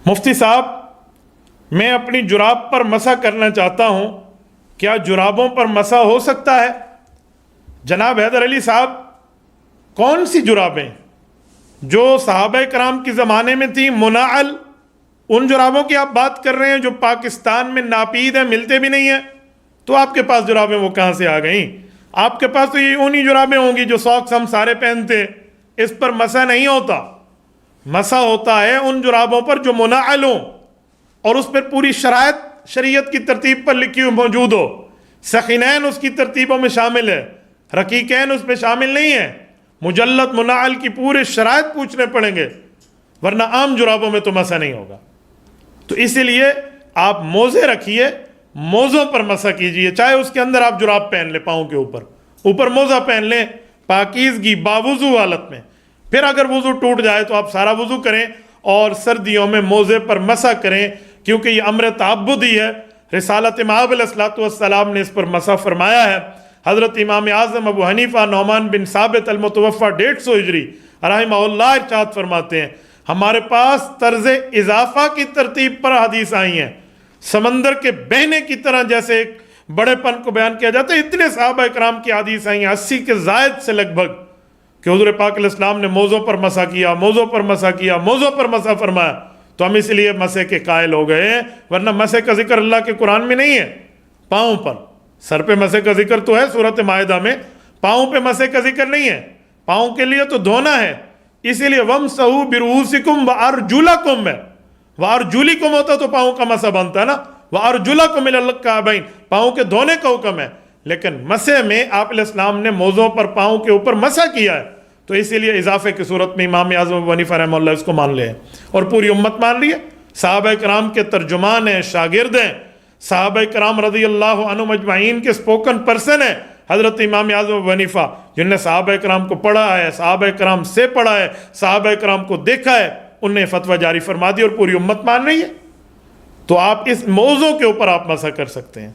مفتی صاحب، میں اپنی جراب پر مسح کرنا چاہتا ہوں، کیا جرابوں پر مسح ہو سکتا ہے؟ جناب حیدر علی صاحب، کون سی جرابیں جو صحابہ کرام کے زمانے میں تھیں منعل، ان جرابوں کی آپ بات کر رہے ہیں جو پاکستان میں ناپید ہیں، ملتے بھی نہیں ہیں؟ تو آپ کے پاس جرابیں وہ کہاں سے آ گئیں؟ آپ کے پاس تو یہ انہی جرابیں ہوں گی جو ساکس ہم سارے پہنتے ہیں، اس پر مسح نہیں ہوتا۔ مسح ہوتا ہے ان جرابوں پر جو منعل ہوں اور اس پر پوری شرائط شریعت کی ترتیب پر لکھی ہوئی موجود ہو۔ سخینین اس کی ترتیبوں میں شامل ہے، رقیقین اس میں شامل نہیں ہے۔ مجلد منعل کی پورے شرائط پوچھنے پڑیں گے، ورنہ عام جرابوں میں تو مسح نہیں ہوگا۔ تو اسی لیے آپ موزے رکھیے، موزوں پر مسح کیجئے، چاہے اس کے اندر آپ جراب پہن لیں، پاؤں کے اوپر موزہ پہن لیں، پاکیزگی باوضو حالت میں۔ پھر اگر وضو ٹوٹ جائے تو آپ سارا وضو کریں اور سردیوں میں موزے پر مسح کریں، کیونکہ یہ امر تعبدی ہے۔ رسالت مآب علیہ السلام نے اس پر مسح فرمایا ہے۔ حضرت امام اعظم ابو حنیفہ نعمان بن ثابت المتوفی 150 ہجری رحمہ اللہ ارشاد فرماتے ہیں، ہمارے پاس طرز اضافہ کی ترتیب پر حدیث آئی ہیں، سمندر کے بہنے کی طرح، جیسے ایک بڑے پن کو بیان کیا جاتا ہے۔ اتنے صحابہ اکرام کی حدیث آئی ہیں، 80 کے زائد سے لگ بھگ، کہ حضور پاک علیہ السلام نے موزوں پر مسح کیا، موزوں پر مسح کیا، موزوں پر مسح فرمایا۔ تو ہم اس لیے مسح کے قائل ہو گئے ہیں، ورنہ مسح کا ذکر اللہ کے قرآن میں نہیں ہے۔ پاؤں پر، سر پہ مسح کا ذکر تو ہے سورۃ مائدہ میں، پاؤں پہ مسح کا ذکر نہیں ہے۔ پاؤں کے لیے تو دھونا ہے، اسی لیے وَامْسَحُوا بِرُؤُوسِكُمْ وَأَرْجُلَكُمْ ہے، وَأَرْجُلِكُمْ ہوتا تو پاؤں کا مسح بنتا ہے نا، وَأَرْجُلَكُمْ إِلَى الْكَعْبَيْنِ، پاؤں کے دھونے کا حکم ہے۔ لیکن مسح میں آپ علیہ السلام نے موزوں پر پاؤں کے اوپر مسح کیا ہے، تو اسی لیے اضافے کی صورت میں امام اعظم ابو حنیفہ رحمہ اللہ اس کو مان لے ہیں، اور پوری امت مان رہی ہے۔ صحابہ کرام کے ترجمان ہیں، شاگرد ہیں، صحابہ کرام رضی اللہ عنہم اجمعین کے سپوکن پرسن ہیں حضرت امام اعظم ابو حنیفہ، جن نے صحابہ کرام کو پڑھا ہے، صحابہ کرام سے پڑھا ہے، صحابہ کرام کو دیکھا ہے، انہوں نے فتویٰ جاری فرما دی اور پوری امت مان رہی ہے۔ تو آپ اس موضوع کے اوپر آپ مسح کر سکتے ہیں۔